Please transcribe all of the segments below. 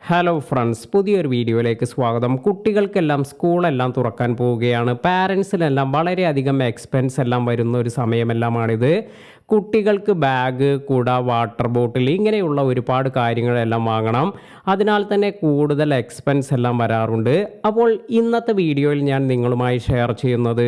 Hello friends, പുതിയൊരു വീഡിയോയിലേക്ക് സ്വാഗതം. കുട്ടികൾക്കെല്ലാം സ്കൂളെല്ലാം തുറക്കാൻ പോവുകയാണ്. പാരൻസിനെല്ലാം വളരെയധികം എക്സ്പെൻസ് എല്ലാം വരുന്ന ഒരു സമയമെല്ലാമാണിത്. കുട്ടികൾക്ക് ബാഗ്, കുട, വാട്ടർ ബോട്ടിൽ ഇങ്ങനെയുള്ള ഒരുപാട് കാര്യങ്ങളെല്ലാം വാങ്ങണം. അതിനാൽ തന്നെ കൂടുതൽ എക്സ്പെൻസ് എല്ലാം വരാറുണ്ട്. അപ്പോൾ ഇന്നത്തെ വീഡിയോയിൽ ഞാൻ നിങ്ങളുമായി ഷെയർ ചെയ്യുന്നത്,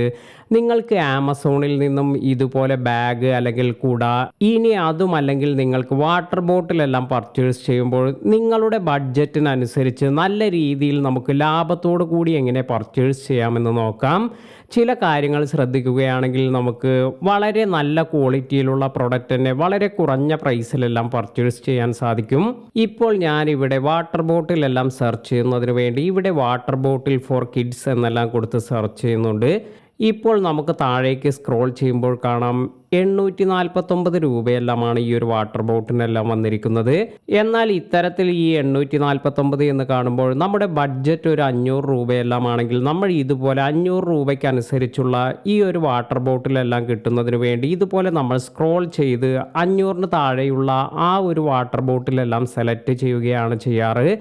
നിങ്ങൾക്ക് ആമസോണിൽ നിന്നും ഇതുപോലെ ബാഗ് അല്ലെങ്കിൽ കുട, ഇനി അതും അല്ലെങ്കിൽ നിങ്ങൾക്ക് വാട്ടർ ബോട്ടിലെല്ലാം പർച്ചേസ് ചെയ്യുമ്പോൾ നിങ്ങളുടെ ബഡ്ജറ്റിനനുസരിച്ച് നല്ല രീതിയിൽ നമുക്ക് ലാഭത്തോടു കൂടി എങ്ങനെ പർച്ചേസ് ചെയ്യാമെന്ന് നോക്കാം. ചില കാര്യങ്ങൾ ശ്രദ്ധിക്കുകയാണെങ്കിൽ നമുക്ക് വളരെ നല്ല ക്വാളിറ്റിയിലുള്ള പ്രൊഡക്റ്റ് തന്നെ വളരെ കുറഞ്ഞ പ്രൈസിലെല്ലാം പർച്ചേസ് ചെയ്യാൻ സാധിക്കും. ഇപ്പോൾ ഞാനിവിടെ വാട്ടർ ബോട്ടിലെല്ലാം സെർച്ച് ചെയ്യുന്നതിന് വേണ്ടി ഇവിടെ വാട്ടർ ബോട്ടിൽ ഫോർ കിഡ്സ് എന്നെല്ലാം കൊടുത്ത് സെർച്ച് ചെയ്യുന്നുണ്ട്. ഇപ്പോൾ നമുക്ക് താഴേക്ക് സ്ക്രോൾ ചെയ്യുമ്പോൾ കാണാം 849 രൂപയെല്ലാമാണ് ഈ ഒരു വാട്ടർ ബോട്ടിനെല്ലാം വന്നിരിക്കുന്നത്. എന്നാൽ ഇത്തരത്തിൽ ഈ 849 എന്ന് കാണുമ്പോൾ നമ്മുടെ ബഡ്ജറ്റ് ഒരു 500 രൂപയെല്ലാം ആണെങ്കിൽ നമ്മൾ ഇതുപോലെ 500 രൂപയ്ക്ക് അനുസരിച്ചുള്ള ഈ ഒരു വാട്ടർ ബോട്ടിലെല്ലാം കിട്ടുന്നതിന് വേണ്ടി ഇതുപോലെ നമ്മൾ സ്ക്രോൾ ചെയ്ത് 500-ന് താഴെയുള്ള ആ ഒരു വാട്ടർ ബോട്ടിലെല്ലാം സെലക്ട് ചെയ്യുകയാണ് ചെയ്യാറ്.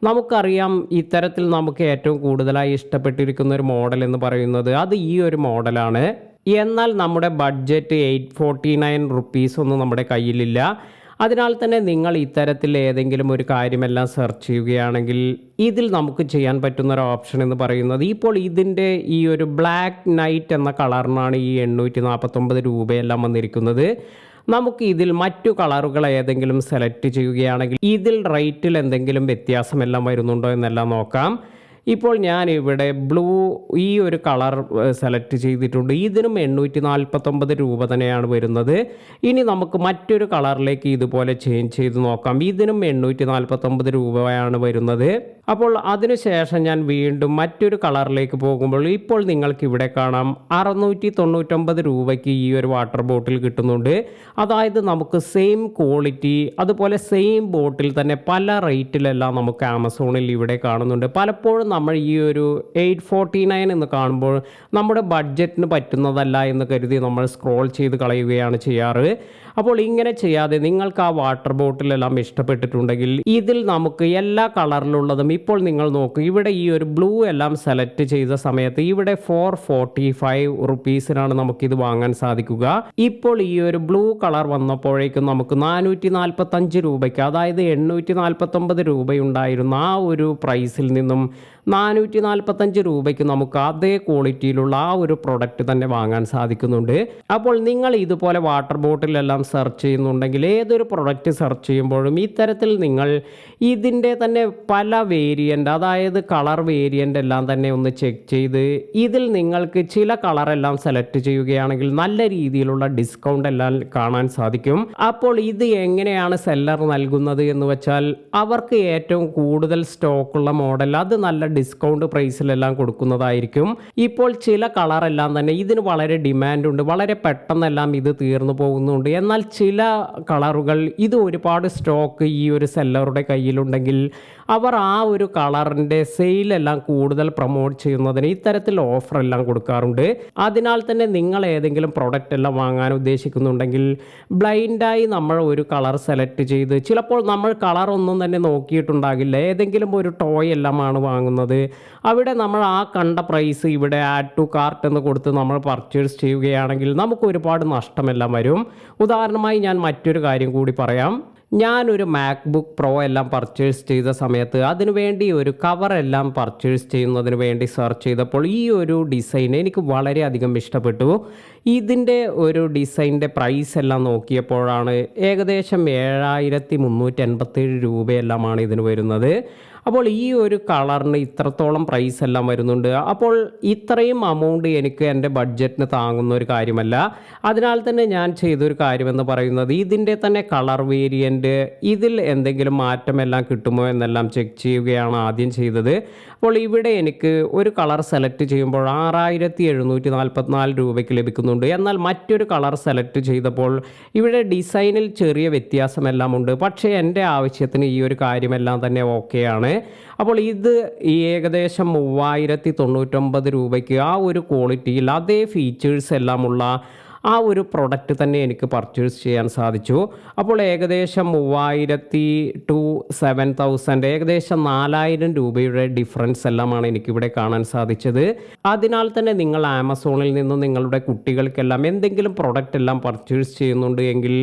നമുക്കറിയാം, ഇത്തരത്തിൽ നമുക്ക് ഏറ്റവും കൂടുതലായി ഇഷ്ടപ്പെട്ടിരിക്കുന്ന ഒരു മോഡൽ എന്ന് പറയുന്നത് അത് ഈ ഒരു മോഡലാണ്. എന്നാൽ നമ്മുടെ ബഡ്ജറ്റ് 849 റുപ്പീസ് ഒന്നും നമ്മുടെ കയ്യിലില്ല. അതിനാൽ തന്നെ നിങ്ങൾ ഇത്തരത്തിൽ ഏതെങ്കിലും ഒരു കാര്യമെല്ലാം സെർച്ച് ചെയ്യുകയാണെങ്കിൽ ഇതിൽ നമുക്ക് ചെയ്യാൻ പറ്റുന്ന ഒരു ഓപ്ഷൻ എന്ന് പറയുന്നത്, ഇപ്പോൾ ഇതിൻ്റെ ഈ ഒരു ബ്ലാക്ക് നൈറ്റ് എന്ന കളറിനാണ് ഈ 849 രൂപയെല്ലാം വന്നിരിക്കുന്നത്. നമുക്ക് ഇതിൽ മറ്റു കളറുകൾ ഏതെങ്കിലും സെലക്ട് ചെയ്യുകയാണെങ്കിൽ ഇതിൽ റേറ്റിൽ എന്തെങ്കിലും വ്യത്യാസമെല്ലാം വരുന്നുണ്ടോ എന്നെല്ലാം നോക്കാം. ഇപ്പോൾ ഞാൻ ഇവിടെ ബ്ലൂ ഈ ഒരു കളർ സെലക്ട് ചെയ്തിട്ടുണ്ട്. ഇതിനും 849 രൂപ തന്നെയാണ് വരുന്നത്. ഇനി നമുക്ക് മറ്റൊരു കളറിലേക്ക് ഇതുപോലെ ചേഞ്ച് ചെയ്ത് നോക്കാം. ഇതിനും 849 രൂപയാണ് വരുന്നത്. അപ്പോൾ അതിനുശേഷം ഞാൻ വീണ്ടും മറ്റൊരു കളറിലേക്ക് പോകുമ്പോൾ ഇപ്പോൾ നിങ്ങൾക്ക് ഇവിടെ കാണാം 699 രൂപയ്ക്ക് ഈ ഒരു വാട്ടർ ബോട്ടിൽ കിട്ടുന്നുണ്ട്. അതായത് നമുക്ക് സെയിം ക്വാളിറ്റി അതുപോലെ സെയിം ബോട്ടിൽ തന്നെ പല റേറ്റിലെല്ലാം നമുക്ക് ആമസോണിൽ ഇവിടെ കാണുന്നുണ്ട്. പലപ്പോഴും നമ്മൾ ഈ ഒരു 849 എന്ന് കാണുമ്പോൾ നമ്മുടെ ബഡ്ജറ്റിന് പറ്റുന്നതല്ല എന്ന് കരുതി നമ്മൾ സ്ക്രോൾ ചെയ്ത് കളയുകയാണ് ചെയ്യാറ്. അപ്പോൾ ഇങ്ങനെ ചെയ്യാതെ നിങ്ങൾക്ക് ആ വാട്ടർ ബോട്ടിലെല്ലാം ഇഷ്ടപ്പെട്ടിട്ടുണ്ടെങ്കിൽ ഇതിൽ നമുക്ക് എല്ലാ കളറിലുള്ളതും ഇപ്പോൾ നിങ്ങൾ നോക്കൂ, ഇവിടെ ഈ ഒരു ബ്ലൂ എല്ലാം സെലക്ട് ചെയ്ത സമയത്ത് ഇവിടെ 445 റുപ്പീസിനാണ് നമുക്കിത് വാങ്ങാൻ സാധിക്കുക. ഇപ്പോൾ ഈ ഒരു ബ്ലൂ കളർ വന്നപ്പോഴേക്കും നമുക്ക് 445 രൂപയ്ക്ക്, അതായത് 849 രൂപയുണ്ടായിരുന്ന ആ ഒരു പ്രൈസിൽ നിന്നും 445 രൂപയ്ക്ക് നമുക്ക് അതേ ക്വാളിറ്റിയിലുള്ള ആ ഒരു പ്രൊഡക്റ്റ് തന്നെ വാങ്ങാൻ സാധിക്കുന്നുണ്ട്. അപ്പോൾ നിങ്ങൾ ഇതുപോലെ വാട്ടർ ബോട്ടിലെല്ലാം സെർച്ച് ചെയ്യുന്നുണ്ടെങ്കിൽ ഏതൊരു പ്രൊഡക്റ്റ് സെർച്ച് ചെയ്യുമ്പോഴും ഇത്തരത്തിൽ നിങ്ങൾ ഇതിൻ്റെ തന്നെ പല വേരിയൻ്റ്, അതായത് കളർ വേരിയൻ്റ് എല്ലാം തന്നെ ഒന്ന് ചെക്ക് ചെയ്ത് ഇതിൽ നിങ്ങൾക്ക് ചില കളറെല്ലാം സെലക്ട് ചെയ്യുകയാണെങ്കിൽ നല്ല രീതിയിലുള്ള ഡിസ്കൗണ്ട് എല്ലാം കാണാൻ സാധിക്കും. അപ്പോൾ ഇത് എങ്ങനെയാണ് സെല്ലർ നൽകുന്നത് എന്ന് വെച്ചാൽ അവർക്ക് ഏറ്റവും കൂടുതൽ സ്റ്റോക്കുള്ള മോഡൽ അത് നല്ല ഡിസ്കൗണ്ട് പ്രൈസിലെല്ലാം കൊടുക്കുന്നതായിരിക്കും. ഇപ്പോൾ ചില കളറെല്ലാം തന്നെ ഇതിന് വളരെ ഡിമാൻഡ് ഉണ്ട്, വളരെ പെട്ടെന്നെല്ലാം ഇത് തീർന്നു പോകുന്നുണ്ട്. എന്നാൽ ചില കളറുകൾ ഇത് ഒരുപാട് സ്റ്റോക്ക് ഈ ഒരു സെല്ലറുടെ കയ്യിലുണ്ടെങ്കിൽ അവർ ആ ഒരു കളറിൻ്റെ സെയിലെല്ലാം കൂടുതൽ പ്രൊമോട്ട് ചെയ്യുന്നതിന് ഇത്തരത്തിൽ ഓഫറെല്ലാം കൊടുക്കാറുണ്ട്. അതിനാൽ തന്നെ നിങ്ങൾ ഏതെങ്കിലും പ്രൊഡക്റ്റ് എല്ലാം വാങ്ങാൻ ഉദ്ദേശിക്കുന്നുണ്ടെങ്കിൽ ബ്ലൈൻഡായി നമ്മൾ ഒരു കളർ സെലക്ട് ചെയ്ത്, ചിലപ്പോൾ നമ്മൾ കളർ ഒന്നും തന്നെ നോക്കിയിട്ടുണ്ടാകില്ല, ഏതെങ്കിലും ഒരു ടോയ് എല്ലാമാണ് വാങ്ങുന്നത്, അവിടെ നമ്മൾ ആ കണ്ട പ്രൈസ് ഇവിടെ ആഡ് ടു കാർട്ട് എന്ന് കൊടുത്ത് നമ്മൾ പർച്ചേസ് ചെയ്യുകയാണെങ്കിൽ നമുക്ക് ഒരുപാട് നഷ്ടമെല്ലാം വരും. ഉദാഹരണമായി ഞാൻ മറ്റൊരു കാര്യം കൂടി പറയാം. ഞാനൊരു മാക്ബുക്ക് പ്രോ എല്ലാം പർച്ചേസ് ചെയ്ത സമയത്ത് അതിനുവേണ്ടി ഒരു കവറെല്ലാം പർച്ചേസ് ചെയ്യുന്നതിന് വേണ്ടി സെർച്ച് ചെയ്തപ്പോൾ ഈ ഒരു ഡിസൈൻ എനിക്ക് വളരെയധികം ഇഷ്ടപ്പെട്ടു. ഇതിൻ്റെ ഒരു ഡിസൈൻ്റെ പ്രൈസ് എല്ലാം നോക്കിയപ്പോഴാണ് ഏകദേശം 7387 രൂപയെല്ലാമാണ് ഇതിന് വരുന്നത്. അപ്പോൾ ഈ ഒരു കളറിന് ഇത്രത്തോളം പ്രൈസ് എല്ലാം വരുന്നുണ്ട്. അപ്പോൾ ഇത്രയും അമൗണ്ട് എനിക്ക് എൻ്റെ ബഡ്ജറ്റിന് താങ്ങുന്ന ഒരു കാര്യമല്ല. അതിനാൽ തന്നെ ഞാൻ ചെയ്തൊരു കാര്യമെന്ന് പറയുന്നത് ഇതിൻ്റെ തന്നെ കളർ വേരിയൻ്റ് ഇതിൽ എന്തെങ്കിലും മാറ്റമെല്ലാം കിട്ടുമോ എന്നെല്ലാം ചെക്ക് ചെയ്യുകയാണ് ആദ്യം ചെയ്തത്. അപ്പോൾ ഇവിടെ എനിക്ക് ഒരു കളർ സെലക്ട് ചെയ്യുമ്പോൾ 6744 രൂപയ്ക്ക് ലഭിക്കുന്നുണ്ട്. എന്നാൽ മറ്റൊരു കളർ സെലക്ട് ചെയ്തപ്പോൾ ഇവിടെ ഡിസൈനിൽ ചെറിയ വ്യത്യാസമെല്ലാം ഉണ്ട്, പക്ഷേ എൻ്റെ ആവശ്യത്തിന് ഈ ഒരു കാര്യമെല്ലാം തന്നെ ഓക്കെയാണ്. അപ്പോൾ ഇത് ഏകദേശം 3099 രൂപയ്ക്ക് ആ ഒരു ക്വാളിറ്റിയിൽ അതേ ഫീച്ചേഴ്സ് എല്ലാമുള്ള ആ ഒരു പ്രൊഡക്റ്റ് തന്നെ എനിക്ക് പർച്ചേസ് ചെയ്യാൻ സാധിച്ചു. അപ്പോൾ ഏകദേശം 3000 ടു 7000 ഏകദേശം 4000 രൂപയുടെ ഡിഫറൻസ് എല്ലാമാണ് എനിക്കിവിടെ കാണാൻ സാധിച്ചത്. അതിനാൽ തന്നെ നിങ്ങൾ ആമസോണിൽ നിന്നും നിങ്ങളുടെ കുട്ടികൾക്കെല്ലാം എന്തെങ്കിലും പ്രൊഡക്റ്റ് എല്ലാം പർച്ചേസ് ചെയ്യുന്നുണ്ട് എങ്കിൽ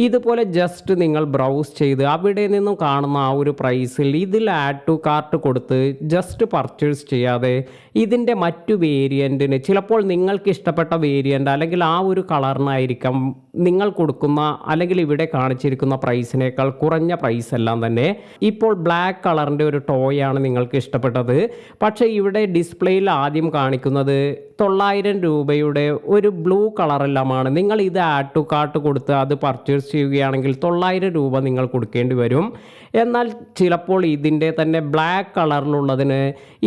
ഇതുപോലെ ജസ്റ്റ് നിങ്ങൾ ബ്രൗസ് ചെയ്ത് അവിടെ നിന്നും കാണുന്ന ആ ഒരു പ്രൈസിൽ ഇതിൽ ആഡ് ടു കാർട്ട് കൊടുത്ത് ജസ്റ്റ് പർച്ചേസ് ചെയ്യാതെ ഇതിൻ്റെ മറ്റു വേരിയൻറ്റിന് ചിലപ്പോൾ നിങ്ങൾക്ക് ഇഷ്ടപ്പെട്ട വേരിയൻ്റ് അല്ലെങ്കിൽ ആ ഒരു കളറിനായിരിക്കാം നിങ്ങൾ കൊടുക്കുന്ന അല്ലെങ്കിൽ ഇവിടെ കാണിച്ചിരിക്കുന്ന പ്രൈസിനേക്കാൾ കുറഞ്ഞ പ്രൈസ് എല്ലാം തന്നെ. ഇപ്പോൾ ബ്ലാക്ക് കളറിൻ്റെ ഒരു ടോയാണ് നിങ്ങൾക്ക് ഇഷ്ടപ്പെട്ടത്, പക്ഷേ ഇവിടെ ഡിസ്പ്ലേയിൽ ആദ്യം കാണിക്കുന്നത് 900 രൂപയുടെ ഒരു ബ്ലൂ കളറെല്ലാമാണ്. നിങ്ങൾ ഇത് ആഡ് ടു കാർട്ട് കൊടുത്ത് അത് പർച്ചേസ് ചെയ്യുകയാണെങ്കിൽ 900 രൂപ നിങ്ങൾ കൊടുക്കേണ്ടി വരും. എന്നാൽ ചിലപ്പോൾ ഇതിൻ്റെ തന്നെ ബ്ലാക്ക് കളറിലുള്ളതിന്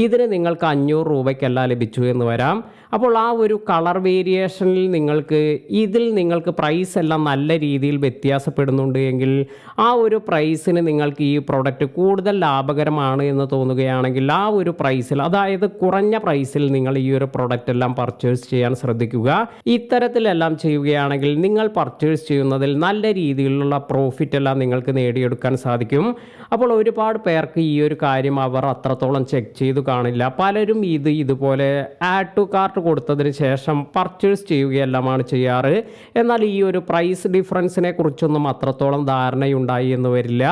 ഇതിന് നിങ്ങൾക്ക് 500 രൂപയ്ക്കല്ല ലഭിച്ചു എന്ന് വരാം. അപ്പോൾ ആ ഒരു കളർ വേരിയേഷനിൽ നിങ്ങൾക്ക് പ്രൈസ് എല്ലാം നല്ല രീതിയിൽ വ്യത്യാസപ്പെടുന്നുണ്ട് എങ്കിൽ ആ ഒരു പ്രൈസിന് നിങ്ങൾക്ക് ഈ പ്രൊഡക്റ്റ് കൂടുതൽ ലാഭകരമാണ് എന്ന് തോന്നുകയാണെങ്കിൽ ആ ഒരു പ്രൈസിൽ, അതായത് കുറഞ്ഞ പ്രൈസിൽ നിങ്ങൾ ഈ ഒരു പ്രൊഡക്റ്റ് എല്ലാം പർച്ചേസ് ചെയ്യാൻ ശ്രദ്ധിക്കുക. ഇത്തരത്തിലെല്ലാം ചെയ്യുകയാണെങ്കിൽ നിങ്ങൾ പർച്ചേസ് ചെയ്യുന്നതിൽ നല്ല രീതിയിലുള്ള പ്രോഫിറ്റ് എല്ലാം നിങ്ങൾക്ക് നേടിയെടുക്കാൻ സാധിക്കും. അപ്പോൾ ഒരുപാട് പേർക്ക് ഈ ഒരു കാര്യം അവർ അത്രത്തോളം ചെക്ക് ചെയ്തു കാണില്ല. പലരും ഇതുപോലെ ആഡ് ടു കാർട്ട് കൊടുത്തതിന് ശേഷം പർച്ചേസ് ചെയ്യുകയെല്ലാമാണ് ചെയ്യാറ്. എന്നാൽ ഈ ഒരു പ്രൈസ് ഡിഫറൻസിനെ കുറിച്ചൊന്നും അത്രത്തോളം ധാരണയുണ്ടായി എന്ന് വരില്ല.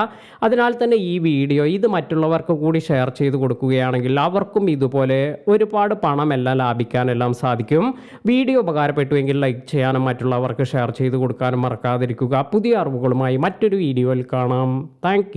അതിനാൽ തന്നെ ഈ വീഡിയോ ഇത് മറ്റുള്ളവർക്ക് കൂടി ഷെയർ ചെയ്ത് കൊടുക്കുകയാണെങ്കിൽ അവർക്കും ഇതുപോലെ ഒരുപാട് പണമെല്ലാം ലാഭിക്കാനെല്ലാം സാധിക്കും. വീഡിയോ ഉപകാരപ്പെട്ടുവെങ്കിൽ ലൈക്ക് ചെയ്യാനും മറ്റുള്ളവർക്ക് ഷെയർ ചെയ്ത് കൊടുക്കാനും മറക്കാതിരിക്കുക. പുതിയ അറിവുകളുമായി മറ്റൊരു വീഡിയോയിൽ കാണാം. താങ്ക്